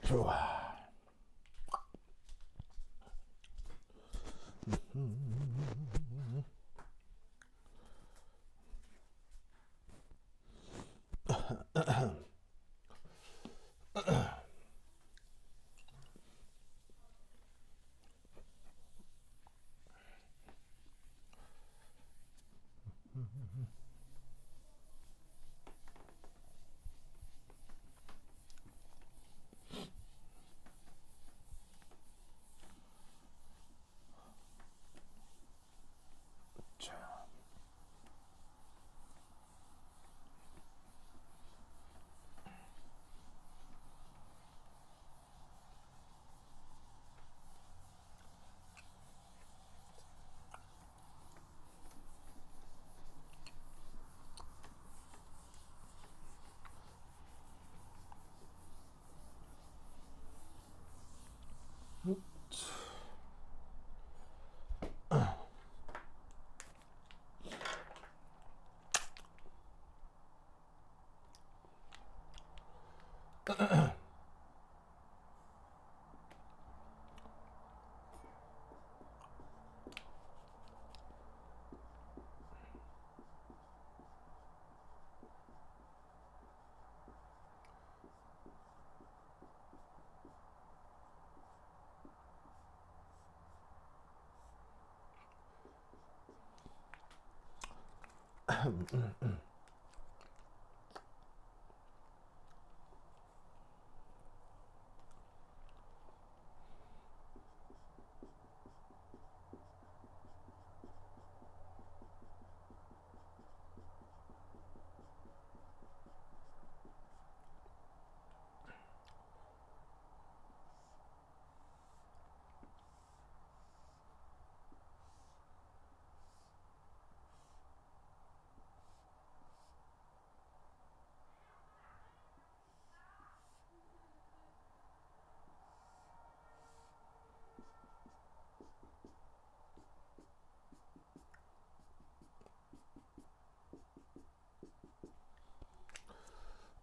좋아.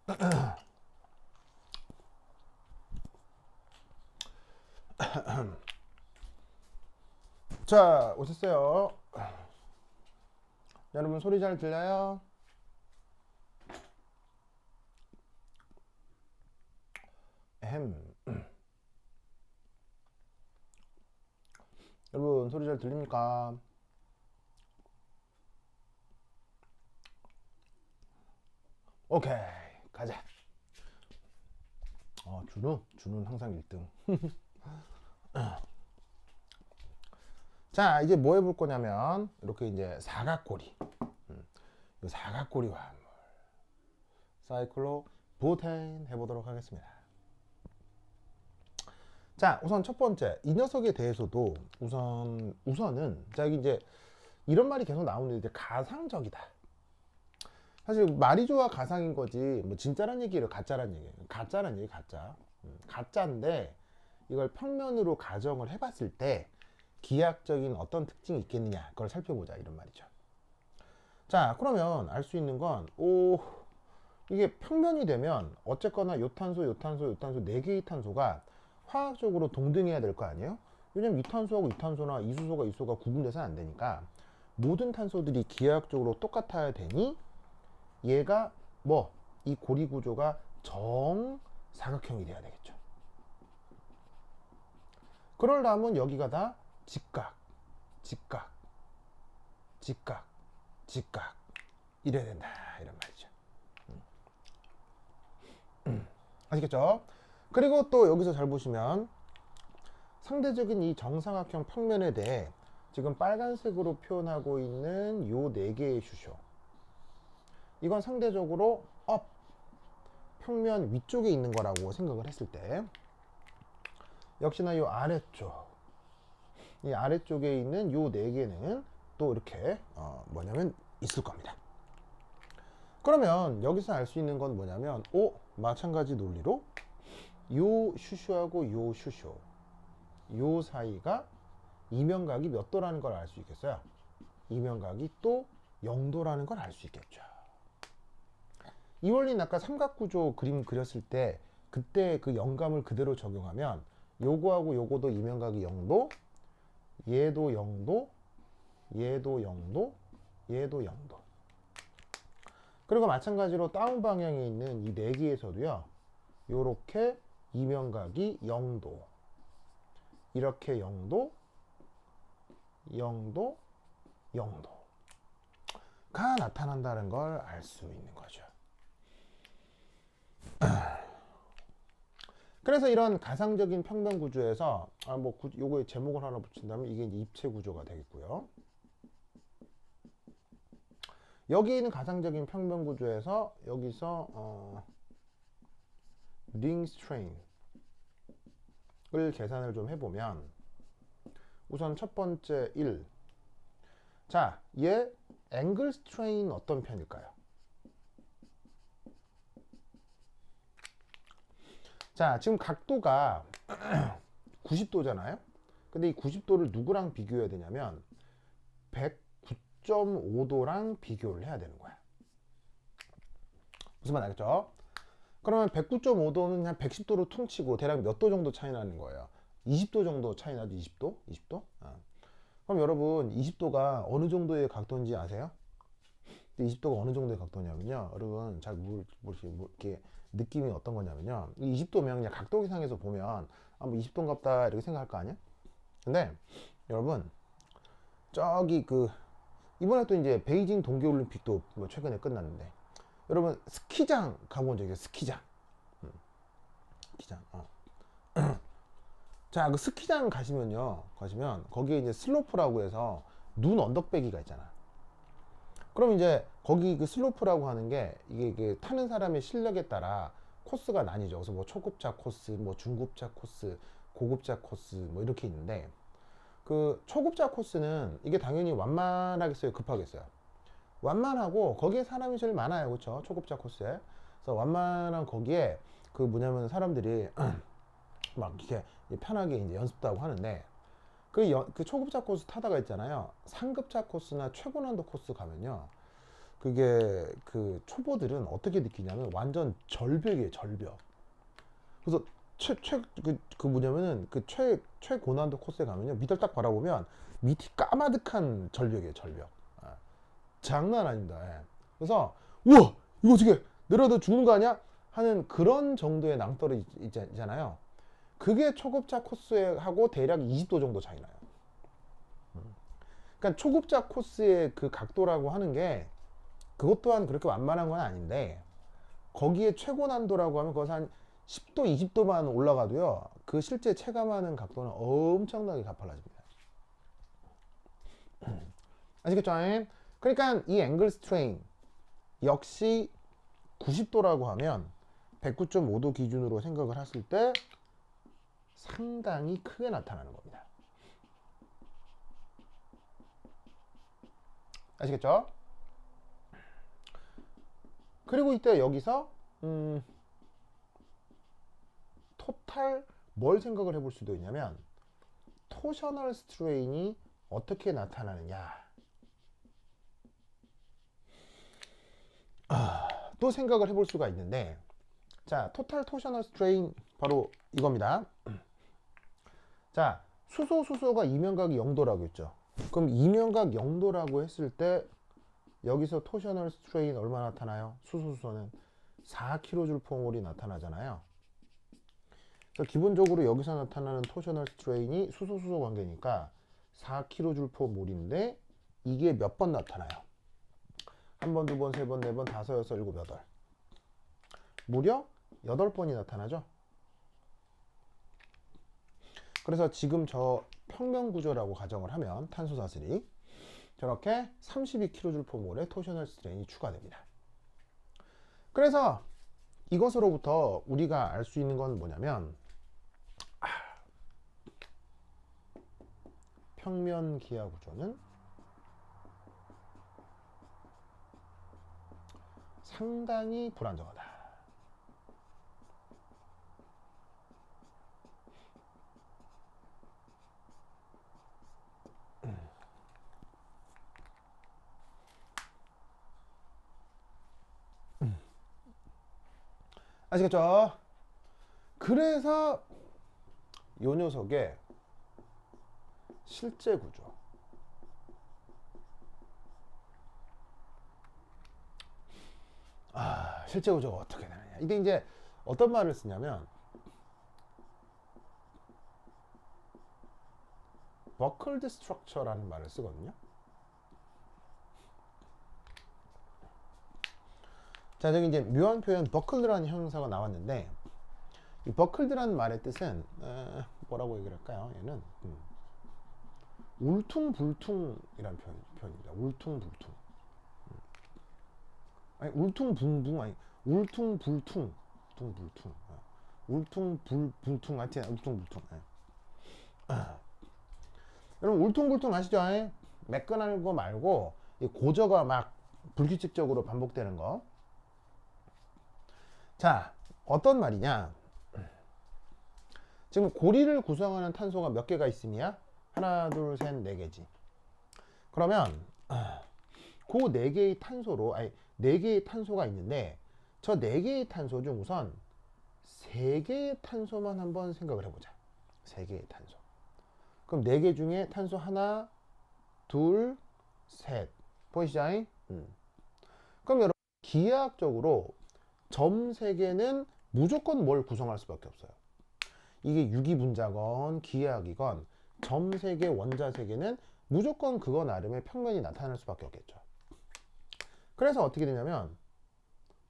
자, 자, 오셨어요. 여러분 소리 잘 들려요? 햄. 여러분 소리 잘 들립니까? 오케이, 가자. 준우는 항상 1등. 자, 이제 뭐 해볼 거냐면 이렇게 이제 사각고리, 이 사각고리 화물 사이클로 보테인 해보도록 하겠습니다. 자, 우선 첫 번째 이 녀석에 대해서도 우선은 자, 여기 이제 이런 말이 계속 나오는데 이제 가상적이다. 사실 말이 좋아 가상인 거지 뭐 진짜란 얘기를 가짜란 얘기예요. 가짜란 얘기 가짜. 가짜인데 이걸 평면으로 가정을 해봤을 때 기하학적인 어떤 특징이 있겠느냐 그걸 살펴보자 이런 말이죠. 자, 그러면 알 수 있는 건 이게 평면이 되면 어쨌거나 요탄소 4개의 탄소가 화학적으로 동등해야 될 거 아니에요? 왜냐면 이탄소하고 이탄소나 이수소가 이수소가 구분돼서는 안 되니까 모든 탄소들이 기하학적으로 똑같아야 되니 얘가 뭐 이 고리 구조가 정사각형이 돼야 되겠죠. 그러려면 여기가 다 직각, 직각, 직각, 직각 이래야 된다 이런 말이죠. 아시겠죠? 그리고 또 여기서 잘 보시면 상대적인 이 정사각형 평면에 대해 지금 빨간색으로 표현하고 있는 요 4개의 슈쇼, 이건 상대적으로 평면 위쪽에 있는 거라고 생각을 했을 때 역시나 이 아래쪽, 이 아래쪽에 있는 요 4개는 또 이렇게 뭐냐면 있을 겁니다. 그러면 여기서 알 수 있는 건 뭐냐면 마찬가지 논리로 요 슈슈하고 요 슈슈 요 사이가 이면각이 몇 도라는 걸 알 수 있겠어요? 이면각이 또 0도라는 걸 알 수 있겠죠. 이 원리는 아까 삼각구조 그림 그렸을 때 그때 그 영감을 그대로 적용하면 요거하고 요거도 이면각이 0도, 얘도 0도, 얘도 0도, 얘도 0도. 그리고 마찬가지로 다운 방향에 있는 이 네 개에서도요. 요렇게 이면각이 0도, 이렇게 0도, 0도, 0도가 나타난다는 걸 알 수 있는 거죠. 그래서 이런 가상적인 평면 구조에서 요거에 제목을 하나 붙인다면 이게 이제 입체 구조가 되겠고요. 여기 있는 가상적인 평면 구조에서 여기서 링 스트레인을 계산을 좀 해보면 우선 첫 번째 1. 자, 얘 앵글 스트레인 어떤 편일까요? 자, 지금 각도가 90도잖아요. 근데 이 90도를 누구랑 비교해야 되냐면 109.5도랑 비교를 해야 되는 거야. 무슨 말 알겠죠? 그러면 109.5도는 그냥 110도로 퉁치고 대략 몇 도 정도 차이 나는 거예요? 20도 정도 차이 나죠? 20도? 20도? 그럼 여러분 20도가 어느 정도의 각도인지 아세요? 20도가 어느 정도의 각도냐면요. 여러분 잘 이렇게 느낌이 어떤 거냐면요. 20도면 그냥 각도 계상에서 보면 뭐 20도인갑다 이렇게 생각할 거 아니야? 근데 여러분 저기 이번에 또 이제 베이징 동계올림픽도 뭐 최근에 끝났는데 여러분 스키장 가본 적 있어요? 스키장. 스키장. 자, 그 스키장 가시면 거기에 이제 슬로프라고 해서 눈 언덕배기가 있잖아. 그럼 이제 거기 그 슬로프라고 하는 게 이게 타는 사람의 실력에 따라 코스가 나뉘죠. 그래서 뭐 초급자 코스, 뭐 중급자 코스, 고급자 코스 뭐 이렇게 있는데 그 초급자 코스는 이게 당연히 완만하겠어요, 급하겠어요? 완만하고 거기에 사람이 제일 많아요, 그렇죠? 초급자 코스에. 그래서 완만한 거기에 그 뭐냐면 사람들이 막 이렇게 편하게 이제 연습도 하고 하는데 그 초급자 코스 타다가 있잖아요. 상급자 코스나 최고난도 코스 가면요. 그게 그 초보들은 어떻게 느끼냐면 완전 절벽이에요, 절벽. 그래서 뭐냐면은 최고난도 코스에 가면요. 밑을 딱 바라보면 밑이 까마득한 절벽이에요, 절벽. 장난 아닙니다. 예. 그래서 우와 이거 어떻게 내려도 죽는 거 아니야? 하는 그런 정도의 낭떠러 있잖아요. 그게 초급자 코스하고 대략 20도 정도 차이 나요. 그러니까 초급자 코스의 그 각도라고 하는 게 그것 또한 그렇게 완만한 건 아닌데 거기에 최고 난도라고 하면 거기서 한 10도, 20도만 올라가도요. 그 실제 체감하는 각도는 엄청나게 가팔라집니다. 아시겠죠? 그러니까 이 앵글 스트레인 역시 90도라고 하면 109.5도 기준으로 생각을 했을 때 상당히 크게 나타나는 겁니다. 아시겠죠? 그리고 이때 여기서 토탈 뭘 생각을 해볼 수도 있냐면 토셔널 스트레인이 어떻게 나타나느냐 또 생각을 해볼 수가 있는데 자 토탈 토셔널 스트레인 바로 이겁니다. 자 수소가 이면각이 0도라고 했죠. 그럼 이면각 0도라고 했을 때 여기서 토셔널 스트레인 얼마 나타나요? 수소는 4kJ몰이 나타나잖아요. 그래서 기본적으로 여기서 나타나는 토셔널 스트레인이 수소 관계니까 4kJ몰인데 이게 몇 번 나타나요? 한 번, 두 번, 세 번, 네 번, 다섯, 여섯, 일곱, 여덟. 무려 8번이 나타나죠. 그래서 지금 저 평면 구조라고 가정을 하면 탄소 사슬이 저렇게 32kJ몰의 토셔널 스트레인이 추가됩니다. 그래서 이것으로부터 우리가 알 수 있는 건 뭐냐면 평면 기하 구조는 상당히 불안정하다. 아시겠죠? 그래서 요 녀석의 실제 구조. 실제 구조가 어떻게 되느냐. 이게 이제 어떤 말을 쓰냐면 버클드 스트럭처라는 말을 쓰거든요. 자, 저기 이제 묘한 표현 버클드라는 형용사가 나왔는데 이 버클드라는 말의 뜻은 뭐라고 얘기를 할까요? 얘는 울퉁불퉁이라는 표현입니다. 울퉁불퉁. 아니 울퉁붕붕 아니 울퉁불퉁 울퉁불퉁 울퉁불퉁 하여튼 울퉁불퉁. 여러분 울퉁불퉁 아시죠? 매끈한 거 말고 이 고저가 막 불규칙적으로 반복되는 거. 자, 어떤 말이냐? 지금 고리를 구성하는 탄소가 몇 개가 있음이야? 하나, 둘, 셋, 네 개지. 그러면 그 네 개의 탄소로, 아니 네 개의 탄소가 있는데 저 네 개의 탄소 중 우선 세 개의 탄소만 한번 생각을 해보자. 세 개의 탄소. 그럼 네 개 중에 탄소 하나, 둘, 셋. 보이시죠? 그럼 여러분 기하학적으로 점 세 개는 무조건 뭘 구성할 수밖에 없어요. 이게 유기분자건 기하학이건 점 세 개, 원자 세 개는 무조건 그거 나름의 평면이 나타날 수밖에 없겠죠. 그래서 어떻게 되냐면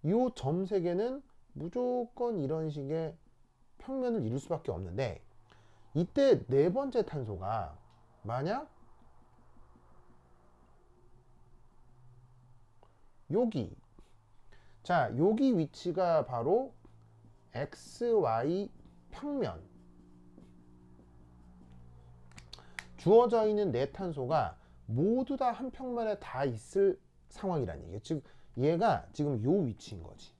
이 점 세 개는 무조건 이런 식의 평면을 이룰 수밖에 없는데 이때 네 번째 탄소가 만약 여기, 자 여기 위치가 바로 XY 평면, 주어져 있는 네 탄소가 모두 다 한 평면에 다 있을 상황이라는 얘기예요. 즉 얘가 지금 요 위치인 거지.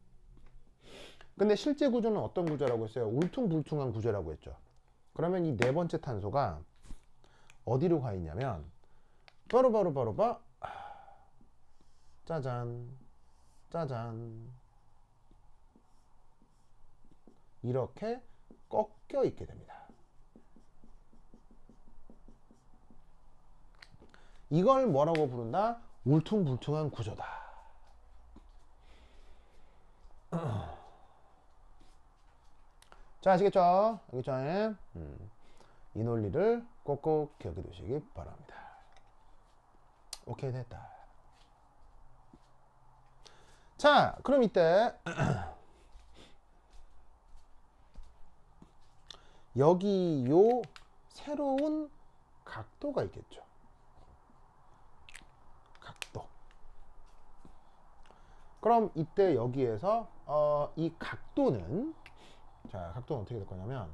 근데 실제 구조는 어떤 구조라고 했어요? 울퉁불퉁한 구조라고 했죠. 그러면 이 네 번째 탄소가 어디로 가 있냐면 바로 짜잔 짜잔 이렇게 꺾여 있게 됩니다. 이걸 뭐라고 부른다? 울퉁불퉁한 구조다. 자, 아시겠죠? 알겠죠? 이 논리를 꼭꼭 기억해 두시기 바랍니다. 오케이, 됐다. 자, 그럼 이때 여기 요 새로운 각도가 있겠죠. 각도. 그럼 이때 여기에서 이 각도는, 자, 각도는 어떻게 될 거냐면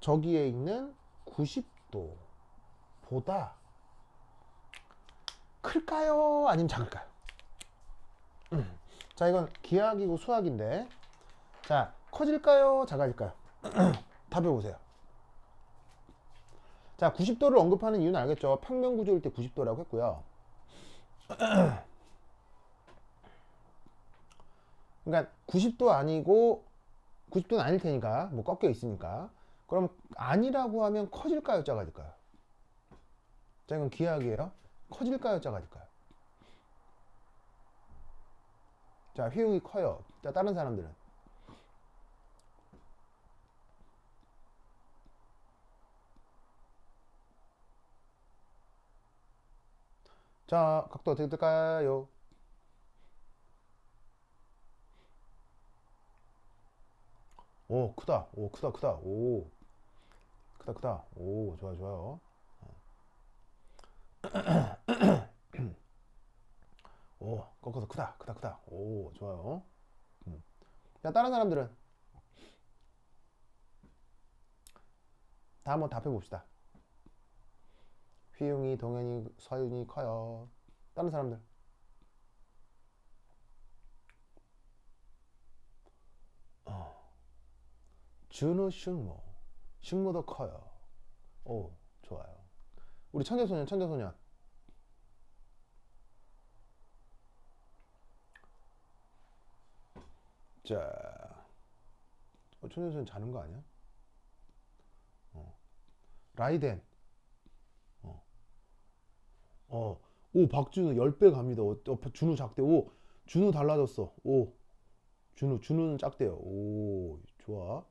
저기에 있는 90도보다 클까요? 아니면 작을까요? 자, 이건 기하학이고 수학인데, 자, 커질까요? 작아질까요? 답해 보세요. 자, 90도를 언급하는 이유는 알겠죠? 평면 구조일 때 90도라고 했고요. 그러니까 90도 아니고 90도는 아닐 테니까 뭐 꺾여 있으니까, 그럼 아니라고 하면 커질까요? 작아질까요? 자, 이건 기하학이에요. 커질까요? 작아질까요? 자, 휘용이 커요. 자, 다른 사람들은 자, 각도 어떻게 될까요? 오, 크다. 오, 크다, 크다. 오, 크다, 크다. 오, 좋아요, 좋아요. 오, 꺾어서 크다, 크다, 크다. 오, 좋아요. 자, 다른 사람들은 다 한번 답해 봅시다. 휘용이, 동현이, 서윤이 커요. 다른 사람들. 준우, 슝모. 슝모도 커요. 오, 좋아요. 우리 천재소년, 천재소년. 자, 천연선 자는 거 아니야? 라이덴. 오, 박준우 10배 갑니다. 준우 작대. 오, 준우 달라졌어. 오, 준우는 작대요. 오, 좋아.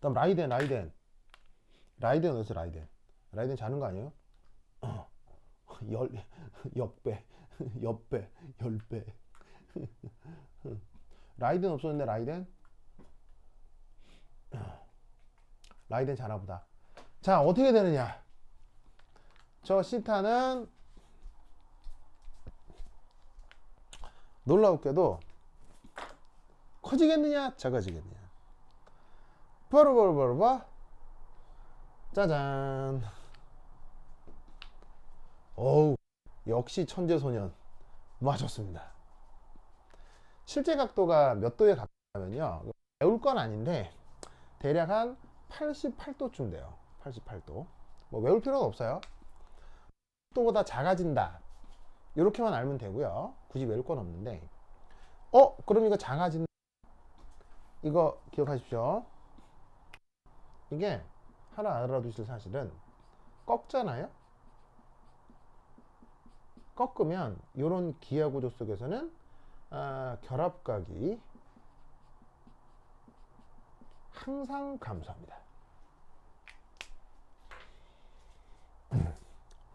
다음 라이덴. 라이덴 어디서 라이덴? 라이덴 자는 거 아니에요? 역배, 옆배, 10배. 라이덴 없었는데 라이덴 자나보다. 자, 어떻게 되느냐? 저 시타는 놀라웠게도 커지겠느냐 작아지겠느냐. 바로바로바로바 짜잔. 어우, 역시 천재소년 맞았습니다. 실제 각도가 몇 도에 가깝냐면요, 외울 건 아닌데 대략 한 88도쯤 돼요. 88도. 뭐 외울 필요는 없어요. 도보다 작아진다 이렇게만 알면 되고요. 굳이 외울 건 없는데, 그럼 이거 작아진다, 이거 기억하십시오. 이게 하나 알아두실 사실은, 꺾잖아요. 꺾으면 이런 기하 구조 속에서는 결합각이 항상 감소합니다.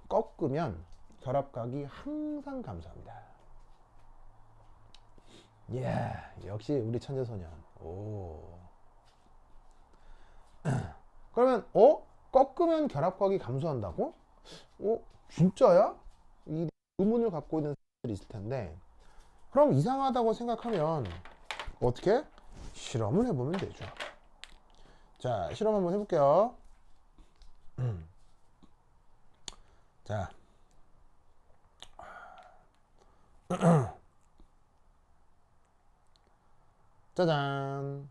꺾으면 결합각이 항상 감소합니다. 이야, 역시 우리 천재소년. 오. 그러면 꺾으면 결합각이 감소한다고? 진짜야? 이 의문을 갖고 있는 사람들이 있을 텐데, 그럼 이상하다고 생각하면 어떻게? 실험을 해보면 되죠. 자, 실험 한번 해볼게요. 자, 짜잔.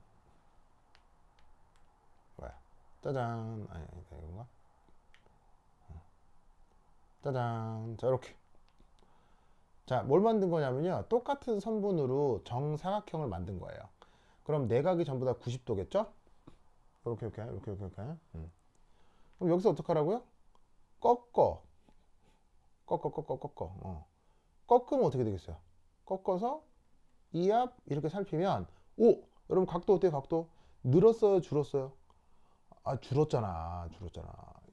뭐야? 짜잔. 아니, 이건가? 짜잔. 자, 이렇게. 자, 뭘 만든 거냐면요, 똑같은 선분으로 정사각형을 만든 거예요. 그럼 내각이 전부 다 90도겠죠? 이렇게. 그럼 여기서 어떡하라고요? 꺾으면 어떻게 되겠어요? 꺾어서 이 앞 이렇게 살피면, 여러분 각도 어때요? 각도 늘었어요, 줄었어요? 줄었잖아.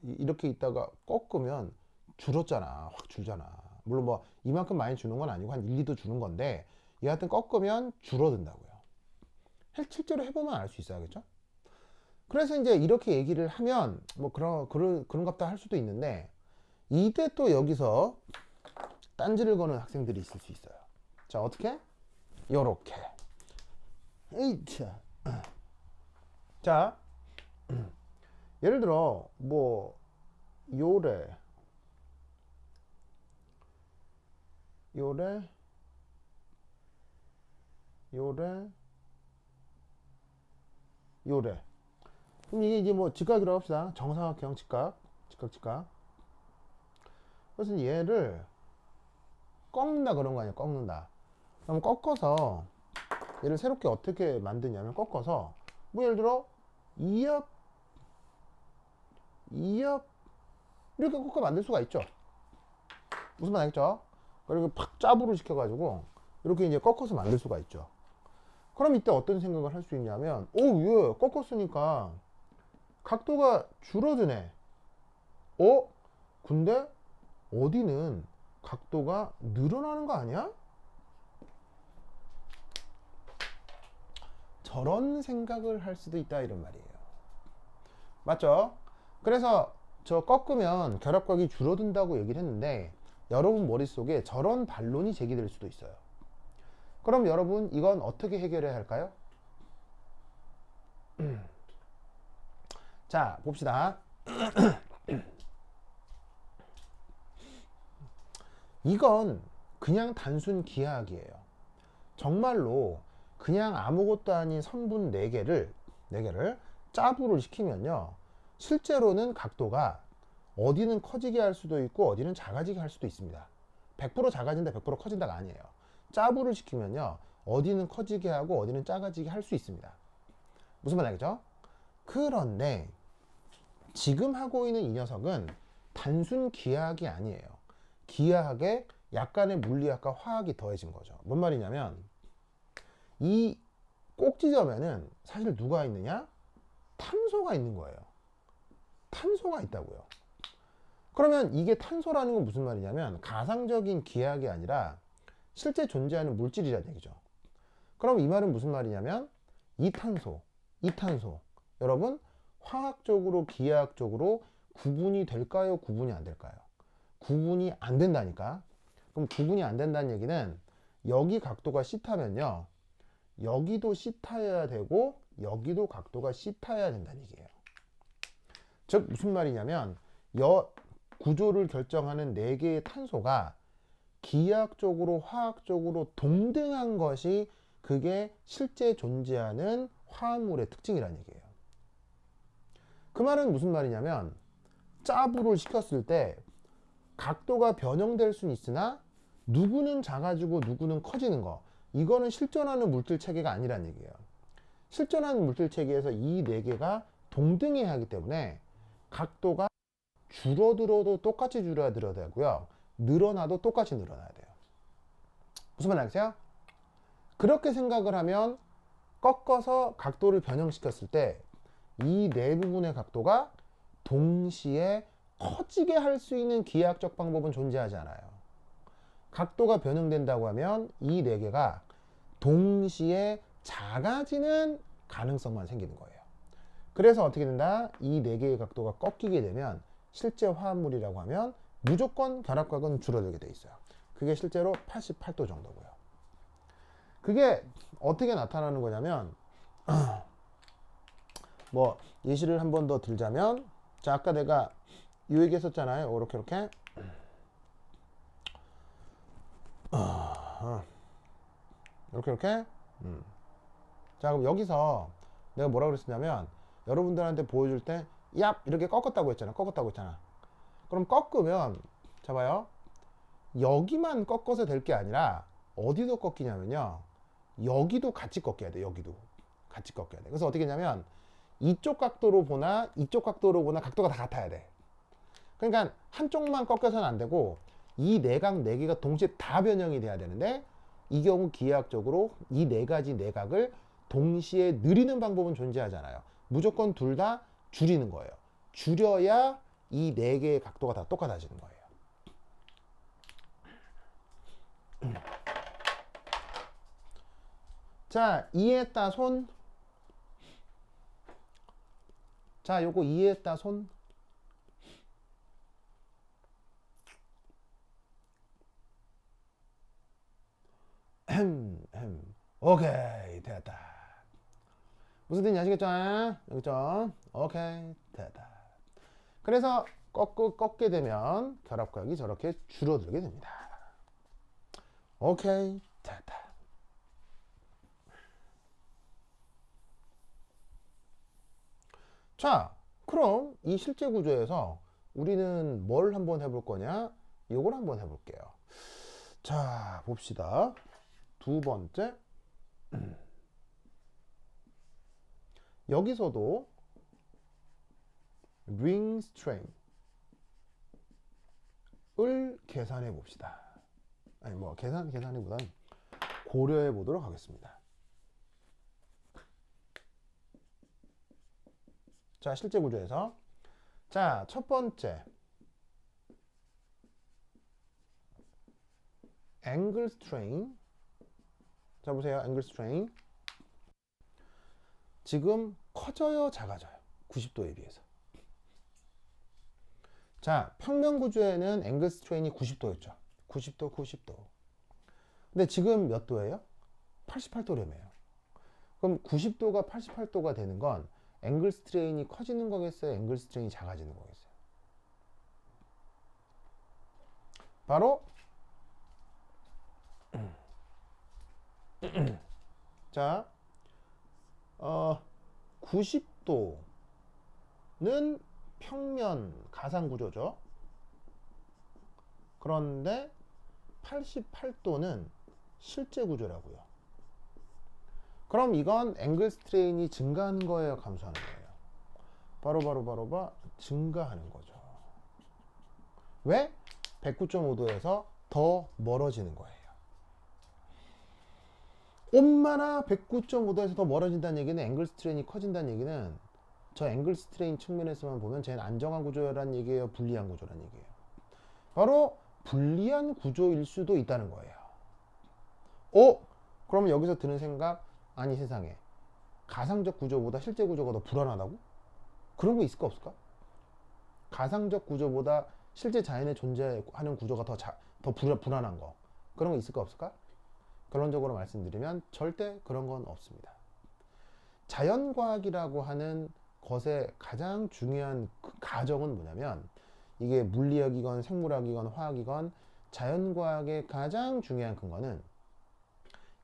이렇게 있다가 꺾으면 줄었잖아. 확 줄잖아. 물론 뭐 이만큼 많이 주는 건 아니고 한 1, 2도 주는 건데, 여하튼 꺾으면 줄어든다고요. 실제로 해보면 알 수 있어야겠죠? 그래서 이제 이렇게 얘기를 하면 뭐 그런갑다 할 수도 있는데, 이때 또 여기서 딴지를 거는 학생들이 있을 수 있어요. 자, 어떻게? 요렇게. 자, 예를 들어 뭐 요래 그럼 이게 이제 뭐 직각이라고 합시다. 정사각형 직각. 그래서 얘를 꺾는다 그런 거 아니에요. 꺾는다. 그럼 꺾어서 얘를 새롭게 어떻게 만드냐면, 꺾어서 뭐 예를 들어 2합 이렇게 꺾어 만들 수가 있죠. 무슨 말 알겠죠? 그리고 팍 짜부를 시켜가지고 이렇게 이제 꺾어서 만들 수가 있죠. 그럼 이때 어떤 생각을 할 수 있냐면, 예, 꺾었으니까 각도가 줄어드네. 근데 어디는 각도가 늘어나는 거 아니야? 저런 생각을 할 수도 있다, 이런 말이에요. 맞죠? 그래서 저 꺾으면 결합각이 줄어든다고 얘기를 했는데, 여러분 머릿속에 저런 반론이 제기될 수도 있어요. 그럼 여러분 이건 어떻게 해결해야 할까요? 자, 봅시다. 이건 그냥 단순 기하학이에요. 정말로 그냥 아무것도 아닌 선분 4개를 짜부를 시키면요, 실제로는 각도가 어디는 커지게 할 수도 있고 어디는 작아지게 할 수도 있습니다. 100% 작아진다, 100% 커진다가 아니에요. 짜부를 시키면요, 어디는 커지게 하고 어디는 작아지게 할 수 있습니다. 무슨 말 알겠죠? 그런데 지금 하고 있는 이 녀석은 단순 기하학이 아니에요. 기하학에 약간의 물리학과 화학이 더해진 거죠. 뭔 말이냐면 이 꼭지점에는 사실 누가 있느냐? 탄소가 있는 거예요. 탄소가 있다고요. 그러면 이게 탄소라는 건 무슨 말이냐면 가상적인 기하학이 아니라 실제 존재하는 물질이라는 얘기죠. 그럼 이 말은 무슨 말이냐면 이 탄소 여러분 화학적으로 기하학적으로 구분이 될까요? 구분이 안 될까요? 구분이 안 된다니까. 그럼 구분이 안 된다는 얘기는 여기 각도가 C타면요 여기도 C타여야 되고 여기도 각도가 C타여야 된다는 얘기예요. 즉 무슨 말이냐면 구조를 결정하는 4개의 탄소가 기하학적으로 화학적으로 동등한 것이 그게 실제 존재하는 화합물의 특징이라는 얘기예요. 그 말은 무슨 말이냐면 짜부를 시켰을 때 각도가 변형될 수는 있으나 누구는 작아지고 누구는 커지는 거, 이거는 실존하는 물질 체계가 아니란 얘기예요. 실존하는 물질 체계에서 이 4개가 동등해야 하기 때문에 각도가 줄어들어도 똑같이 줄어야 되고요, 늘어나도 똑같이 늘어나야 돼요. 무슨 말 알겠어요? 그렇게 생각을 하면 꺾어서 각도를 변형시켰을 때 이 4부분의 각도가 동시에 커지게 할 수 있는 기하학적 방법은 존재하지 않아요. 각도가 변형된다고 하면 이 4개가 동시에 작아지는 가능성만 생기는 거예요. 그래서 어떻게 된다? 이 4개의 각도가 꺾이게 되면 실제 화합물이라고 하면 무조건 결합각은 줄어들게 돼 있어요. 그게 실제로 88도 정도고요. 그게 어떻게 나타나는 거냐면 뭐 예시를 한 번 더 들자면, 자 아까 내가 이 얘기 했었잖아요. 이렇게 이렇게 자 그럼 여기서 내가 뭐라 그랬었냐면 여러분들한테 보여줄 때 얍 이렇게 꺾었다고 했잖아. 그럼 꺾으면 자 봐요, 여기만 꺾어서 될 게 아니라 어디도 꺾이냐면요 여기도 같이 꺾여야 돼. 여기도 같이 꺾여야 돼. 그래서 어떻게 했냐면 이쪽 각도로 보나 이쪽 각도로 보나 각도가 다 같아야 돼. 그러니까 한쪽만 꺾여서는 안 되고 이 내각 4개가 동시에 다 변형이 돼야 되는데, 이 경우 기하학적으로 이 4가지 내각을 동시에 느리는 방법은 존재하잖아요. 무조건 둘 다 줄이는 거예요. 줄여야 이 4개의 각도가 다 똑같아지는 거예요. 자, 이해했다 손. 자, 요거 이해했다 손. 오케이 됐다. 무슨 뜻인지 아시겠죠? 여기죠? 오케이 됐다. 그래서 꺾게 되면 결합각이 저렇게 줄어들게 됩니다. 오케이 됐다. 자 그럼 이 실제 구조에서 우리는 뭘 한번 해볼 거냐, 요걸 한번 해볼게요. 자 봅시다. 두 번째, 여기서도 ring strain을 계산해 봅시다. 아니 뭐 계산해보단 고려해 보도록 하겠습니다. 자 실제 구조에서 자 첫 번째 angle strain. 자 보세요. angle strain 지금 커져요 작아져요? 90도에 비해서. 자 평면 구조에는 angle strain이 90도였죠. 90도. 근데 지금 몇 도예요? 88도래매요. 그럼 90도가 88도가 되는 건 앵글 스트레인이 커지는 거겠어요? 앵글 스트레인이 작아지는 거겠어요? 바로 자 90도는 평면 가상 구조죠. 그런데 88도는 실제 구조라고요. 그럼 이건 앵글 스트레인이 증가하는 거예요, 감소하는 거예요? 바로 증가하는 거죠. 왜? 109.5도에서 더 멀어지는 거예요. 얼마나 109.5도에서 더 멀어진다는 얘기는 앵글 스트레인이 커진다는 얘기는 저 앵글 스트레인 측면에서만 보면 쟤는 안정한 구조라는 얘기예요, 불리한 구조라는 얘기예요? 바로 불리한 구조일 수도 있다는 거예요. 그러면 여기서 드는 생각, 아니 세상에 가상적 구조보다 실제 구조가 더 불안하다고? 그런 거 있을까 없을까? 가상적 구조보다 실제 자연에 존재하는 구조가 더 불안한 거, 그런 거 있을까 없을까? 결론적으로 말씀드리면 절대 그런 건 없습니다. 자연과학이라고 하는 것의 가장 중요한 그 가정은 뭐냐면, 이게 물리학이건 생물학이건 화학이건 자연과학의 가장 중요한 근거는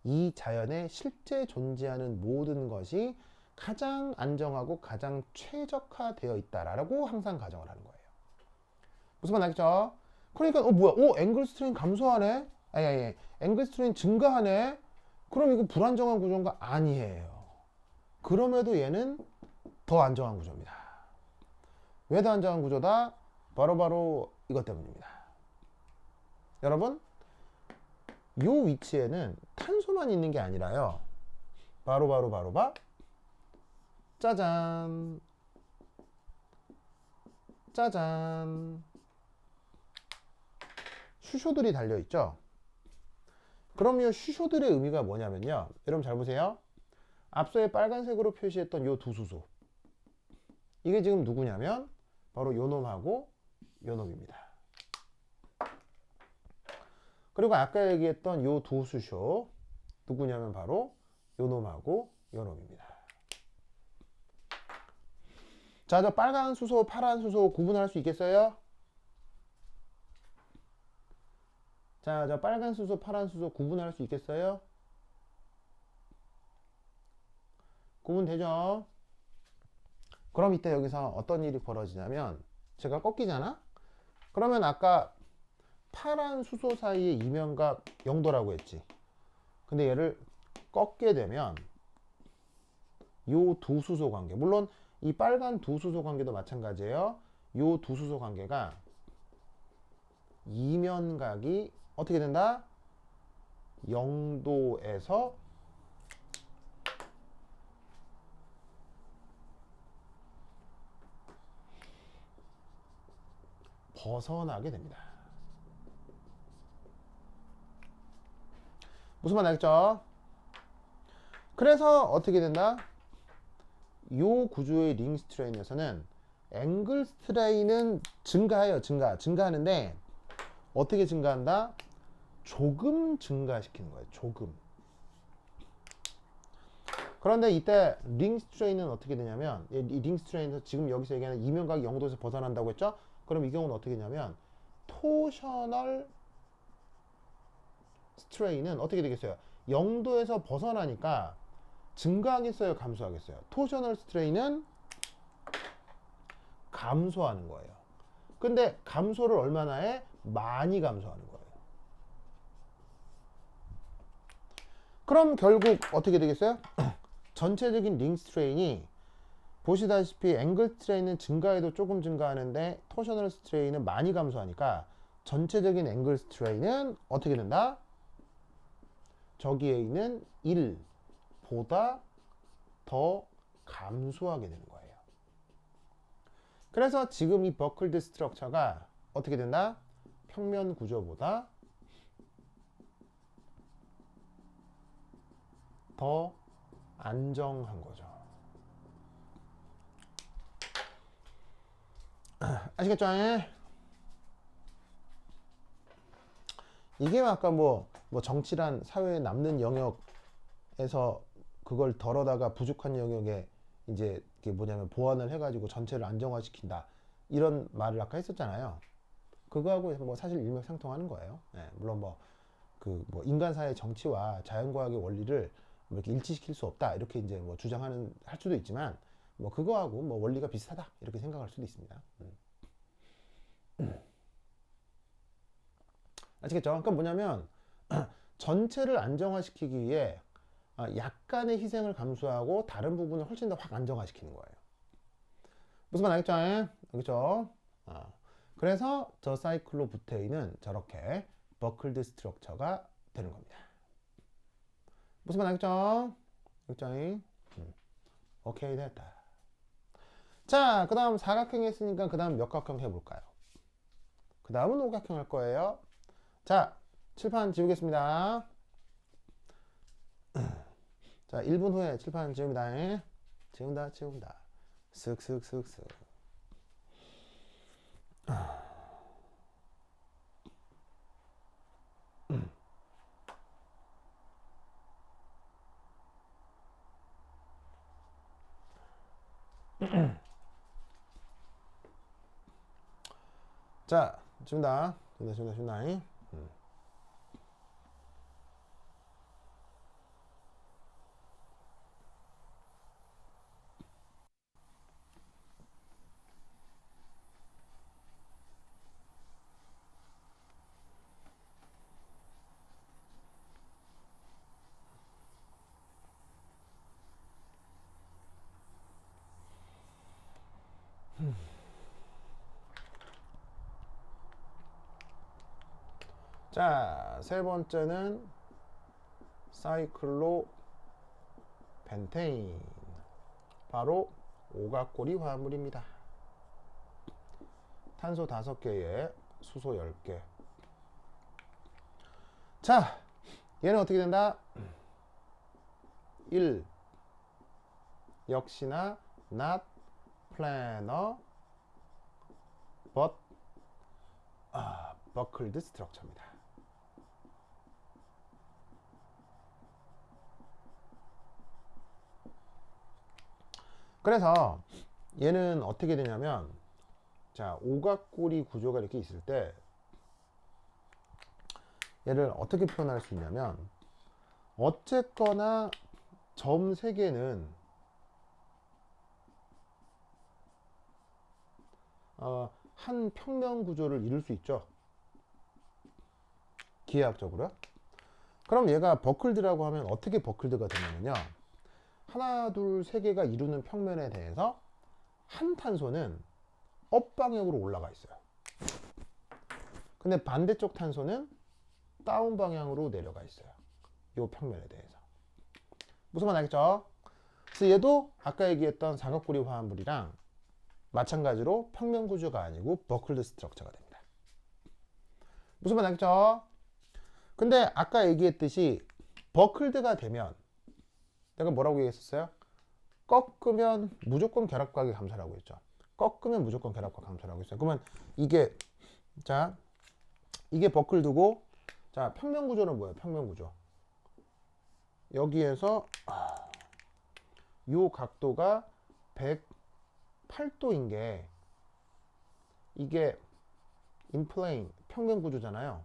이 자연에 실제 존재하는 모든 것이 가장 안정하고 가장 최적화되어 있다라고 항상 가정을 하는 거예요. 무슨 말 알겠죠? 그러니까 뭐야? 앵글 스트레인 감소하네? 아니, 앵글 스트레인 증가하네? 그럼 이거 불안정한 구조인가? 아니에요. 그럼에도 얘는 더 안정한 구조입니다. 왜 더 안정한 구조다? 바로 이것 때문입니다. 여러분, 이 위치에는 탄소만 있는 게 아니라요, 바로 짜잔 슈쇼들이 달려있죠. 그럼 이 슈쇼들의 의미가 뭐냐면요, 여러분 잘 보세요. 앞서의 빨간색으로 표시했던 이 두 수소, 이게 지금 누구냐면 바로 요 놈하고 요 놈입니다. 그리고 아까 얘기했던 요 두 수쇼 누구냐면 바로 요 놈하고 요 놈입니다. 자, 저 빨간 수소, 파란 수소 구분할 수 있겠어요? 자, 저 빨간 수소, 파란 수소 구분할 수 있겠어요? 구분되죠? 그럼 이때 여기서 어떤 일이 벌어지냐면, 제가 꺾이잖아? 그러면 아까 파란 수소 사이의 이면각 0도라고 했지. 근데 얘를 꺾게 되면 요 두 수소 관계, 물론 이 빨간 두 수소 관계도 마찬가지예요. 요 두 수소 관계가 이면각이 어떻게 된다? 0도에서 벗어나게 됩니다. 무슨 말 알겠죠? 그래서 어떻게 된다? 요 구조의 링 스트레인에서는 앵글 스트레인은 증가해요. 증가하는데 어떻게 증가한다? 조금 증가시키는 거예요. 조금. 그런데 이때 링 스트레인은 어떻게 되냐면, 이 링 스트레인에서 지금 여기서 얘기하는 이면각이 0도에서 벗어난다고 했죠? 그럼 이 경우는 어떻게 되냐면, 토셔널 스트레인은 어떻게 되겠어요? 0도에서 벗어나니까 증가하겠어요, 감소하겠어요? 토셔널 스트레인은 감소하는 거예요. 근데 감소를 얼마나 해? 많이 감소하는 거예요. 그럼 결국 어떻게 되겠어요? 전체적인 링 스트레인이 보시다시피 앵글 스트레인은 증가해도 조금 증가하는데 토셔널 스트레인은 많이 감소하니까 전체적인 앵글 스트레인은 어떻게 된다? 저기에 있는 1보다 더 감소하게 되는 거예요. 그래서 지금 이 버클드 스트럭처가 어떻게 된다? 평면 구조보다 더 안정한 거죠. 아시겠죠? 이게 아까 뭐 정치란 사회에 남는 영역에서 그걸 덜어다가 부족한 영역에 이제 이게 뭐냐면 보완을 해가지고 전체를 안정화시킨다, 이런 말을 아까 했었잖아요. 그거하고 뭐 사실 일맥상통하는 거예요. 물론 뭐 인간사의 정치와 자연과학의 원리를 뭐 이렇게 일치시킬 수 없다, 이렇게 이제 뭐 주장하는 할 수도 있지만, 뭐 그거하고 뭐 원리가 비슷하다, 이렇게 생각할 수도 있습니다. 아시겠죠? 그러니까 뭐냐면 전체를 안정화시키기 위해 약간의 희생을 감수하고 다른 부분을 훨씬 더 확 안정화시키는 거예요. 무슨 말 알겠죠? 알겠죠? 그래서 저 사이클로부테인은 저렇게 버클드 스트럭처가 되는 겁니다. 무슨 말 알겠죠? 알겠죠? 오케이, 됐다. 자, 그 다음 사각형 했으니까 그 다음 몇 각형 해볼까요? 그 다음은 오각형 할 거예요. 자, 칠판 지우겠습니다. 자, 1분 후에 칠판 지웁니다. 지운다. 슥슥슥슥. 자, 지운다. 지운다. 자, 세 번째는 사이클로 펜테인, 바로 오각고리 화합물입니다. 탄소 5개에 수소 10개. 자, 얘는 어떻게 된다? 1. 역시나 not planar but buckled structure입니다. 그래서 얘는 어떻게 되냐면, 자, 오각고리 구조가 이렇게 있을 때 얘를 어떻게 표현할 수 있냐면, 어쨌거나 점 3개는 한 평면 구조를 이룰 수 있죠, 기하학적으로. 그럼 얘가 버클드라고 하면 어떻게 버클드가 되냐면요, 하나, 둘, 세 개가 이루는 평면에 대해서 한 탄소는 업 방향으로 올라가 있어요. 근데 반대쪽 탄소는 다운 방향으로 내려가 있어요, 이 평면에 대해서. 무슨 말 알겠죠? 그래서 얘도 아까 얘기했던 사각고리 화합물이랑 마찬가지로 평면 구조가 아니고 버클드 스트럭처가 됩니다. 무슨 말 알겠죠? 근데 아까 얘기했듯이 버클드가 되면, 내가 뭐라고 얘기했었어요? 꺾으면 무조건 결합각이 감소라고 했죠. 꺾으면 무조건 결합각 감소라고 했어요. 그러면 이게, 자, 이게 버클드고, 자, 평면 구조는 뭐예요? 평면 구조. 여기에서 요 각도가 108도인 게, 이게 인플레인 평면 구조잖아요.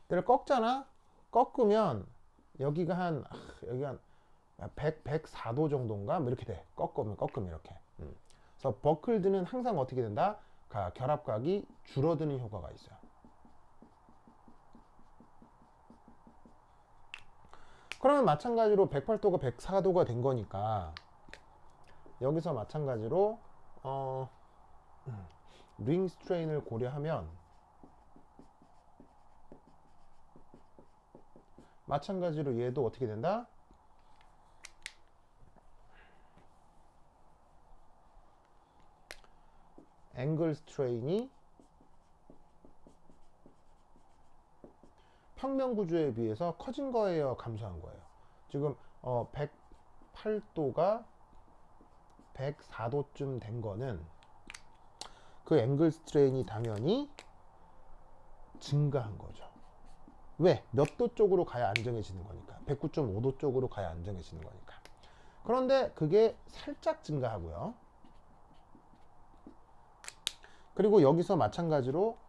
얘를 꺾잖아? 꺾으면 여기가 한 104도 정도인가? 뭐 이렇게 돼. 꺾으면 이렇게. 그래서 버클드는 항상 어떻게 된다? 결합각이 줄어드는 효과가 있어요. 그러면 마찬가지로 108도가 104도가 된 거니까, 여기서 마찬가지로 링 스트레인을 고려하면 마찬가지로 얘도 어떻게 된다? 앵글 스트레인이 평면 구조에 비해서 커진 거예요, 감소한 거예요? 지금 108도가 104도쯤 된 거는 그 앵글 스트레인이 당연히 증가한 거죠. 왜? 몇 도 쪽으로 가야 안정해지는 거니까. 109.5도 쪽으로 가야 안정해지는 거니까. 그런데 그게 살짝 증가하고요. 그리고 여기서 마찬가지로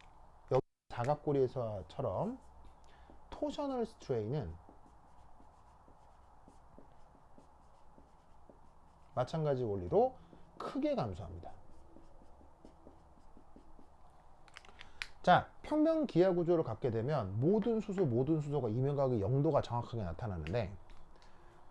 여기 사각고리에서처럼 토셔널 스트레인은 마찬가지 원리로 크게 감소합니다. 자, 평면 기하 구조를 갖게 되면 모든 수소가 이면각의 0도가 정확하게 나타나는데,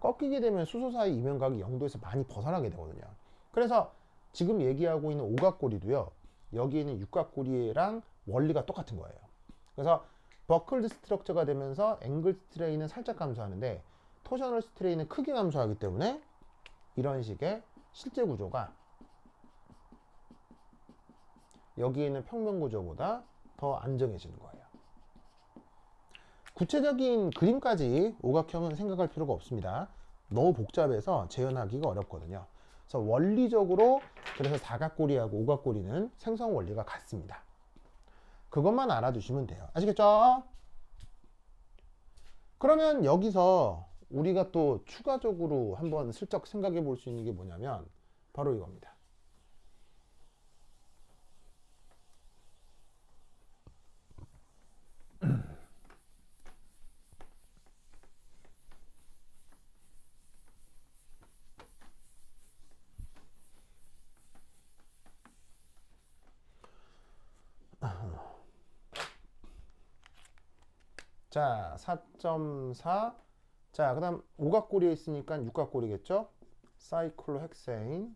꺾이게 되면 수소 사이 이면각이 0도에서 많이 벗어나게 되거든요. 그래서 지금 얘기하고 있는 오각고리도요, 여기 있는 육각고리랑 원리가 똑같은 거예요. 그래서 버클드 스트럭처가 되면서 앵글 스트레인은 살짝 감소하는데 토셔널 스트레인은 크게 감소하기 때문에 이런 식의 실제 구조가 여기 있는 평면 구조보다 더 안정해지는 거예요. 구체적인 그림까지 오각형은 생각할 필요가 없습니다. 너무 복잡해서 재현하기가 어렵거든요. 그래서 원리적으로 그래서 사각고리하고 오각고리는 생성 원리가 같습니다. 그것만 알아두시면 돼요. 아시겠죠? 그러면 여기서 우리가 또 추가적으로 한번 슬쩍 생각해 볼 수 있는 게 뭐냐면 바로 이겁니다. 자, 4.4. 자, 그 다음 오각고리에 있으니까 육각고리겠죠? 사이클로헥세인.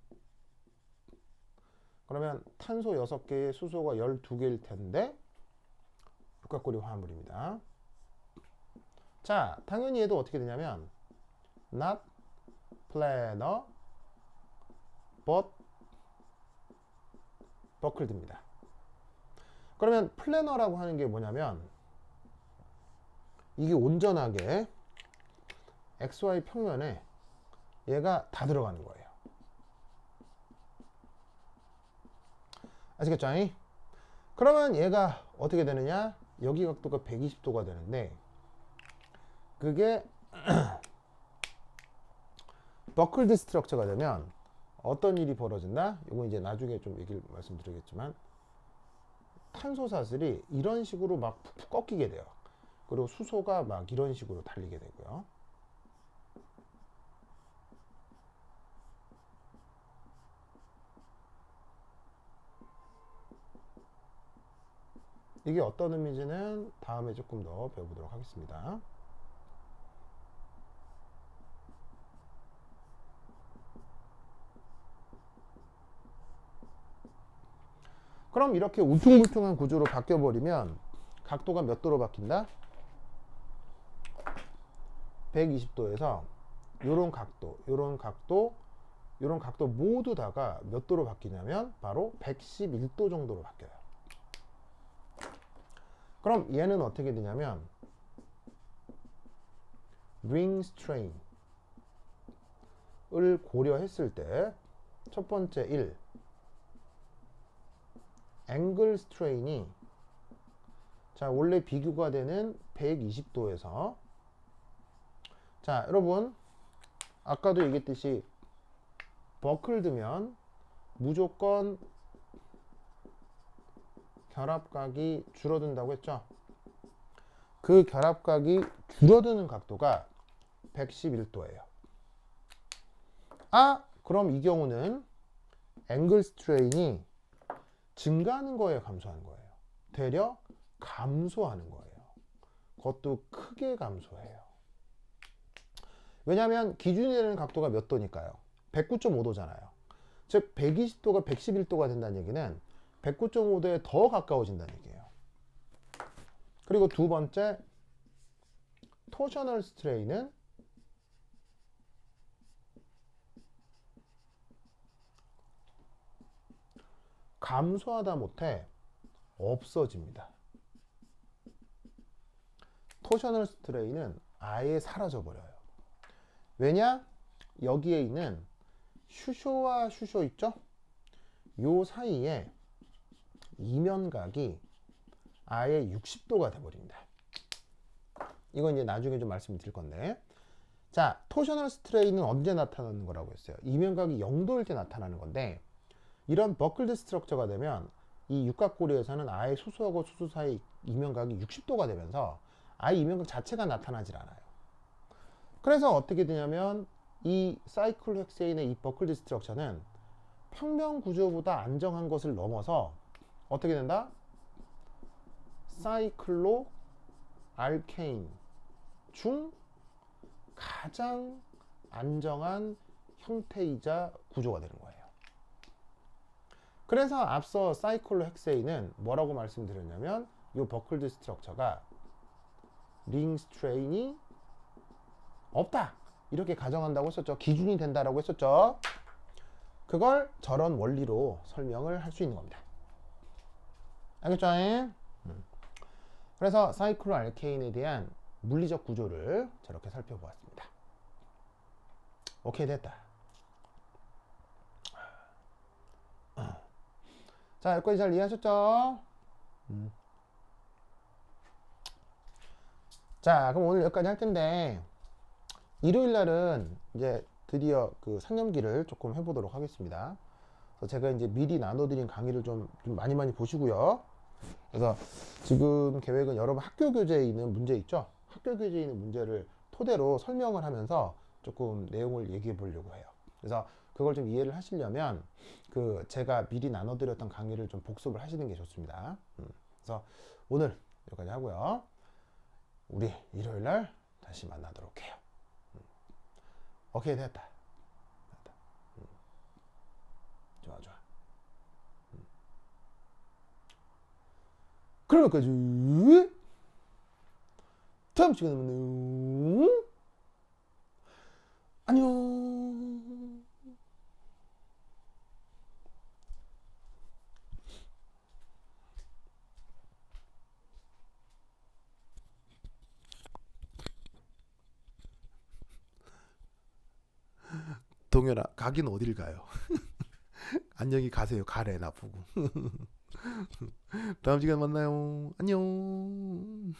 그러면 탄소 6개에 수소가 12개일 텐데 육각고리 화합물입니다. 자, 당연히 얘도 어떻게 되냐면 not planar but buckled입니다. 그러면 플래너라고 하는 게 뭐냐면 이게 온전하게 XY 평면에 얘가 다 들어가는 거예요. 아시겠죠? 그러면 얘가 어떻게 되느냐? 여기 각도가 120도가 되는데 그게 버클드 스트럭처가 되면 어떤 일이 벌어진다? 이거 이제 나중에 좀 얘기를 말씀드리겠지만 탄소 사슬이 이런 식으로 막 푹푹 꺾이게 돼요. 그리고 수소가 막 이런 식으로 달리게 되고요. 이게 어떤 의미인지는 다음에 조금 더 배워보도록 하겠습니다. 그럼 이렇게 울퉁불퉁한 구조로 바뀌어버리면 각도가 몇 도로 바뀐다? 120도에서 요런 각도, 요런 각도, 요런 각도 모두 다가 몇 도로 바뀌냐면 바로 111도 정도로 바뀌어요. 그럼 얘는 어떻게 되냐면 ring strain 을 고려했을 때 첫 번째 1 angle strain이 자 원래 비교가 되는 120도에서 자 여러분 아까도 얘기했듯이 버클드면 무조건 결합각이 줄어든다고 했죠. 그 결합각이 줄어드는 각도가 111도예요. 아 그럼 이 경우는 앵글 스트레인이 증가하는 거예요, 감소하는 거예요? 되려 감소하는 거예요. 그것도 크게 감소해요. 왜냐하면 기준이 되는 각도가 몇 도니까요? 109.5도잖아요. 즉 120도가 111도가 된다는 얘기는 109.5도에 더 가까워진다는 얘기예요. 그리고 두 번째 토셔널 스트레인은 감소하다 못해 없어집니다. 토셔널 스트레인은 아예 사라져 버려요. 왜냐? 여기에 있는 슈쇼와 슈쇼 있죠? 요 사이에 이면각이 아예 60도가 돼버립니다. 이건 이제 나중에 좀 말씀드릴 건데 자 토셔널 스트레인은 언제 나타나는 거라고 했어요? 이면각이 0도일 때 나타나는 건데 이런 버클드 스트럭처가 되면 이 육각고리에서는 아예 수소하고 수소 사이 이면각이 60도가 되면서 아예 이면각 자체가 나타나질 않아요. 그래서 어떻게 되냐면 이 사이클로헥세인의 이 버클드 스트럭처는 평면 구조보다 안정한 것을 넘어서 어떻게 된다? 사이클로 알케인 중 가장 안정한 형태이자 구조가 되는 거예요. 그래서 앞서 사이클로 헥세인은 뭐라고 말씀드렸냐면 이 버클드 스트럭처가 링 스트레인이 없다 이렇게 가정한다고 했었죠. 기준이 된다라고 했었죠. 그걸 저런 원리로 설명을 할 수 있는 겁니다. 알겠죠? 그래서 사이클로 알케인에 대한 물리적 구조를 저렇게 살펴보았습니다. 오케이, 됐다. 자, 여기까지 잘 이해하셨죠? 자, 그럼 오늘 여기까지 할 텐데 일요일 날은 이제 드디어 그 상념기를 조금 해보도록 하겠습니다. 그래서 제가 이제 미리 나눠드린 강의를 좀 많이 보시고요. 그래서 지금 계획은 여러분 학교 교재에 있는 문제 있죠? 학교 교재에 있는 문제를 토대로 설명을 하면서 조금 내용을 얘기해 보려고 해요. 그래서 그걸 좀 이해를 하시려면 그 제가 미리 나눠드렸던 강의를 좀 복습을 하시는 게 좋습니다. 그래서 오늘 여기까지 하고요. 우리 일요일 날 다시 만나도록 해요. 오케이, 됐다. 좋아. 그럼 여기까지. 다음 시간에 만나요. 안녕. 동현아, 가긴 어딜 가요? 안녕히 가세요. 가래 나보고. 다음 시간에 만나요. 안녕.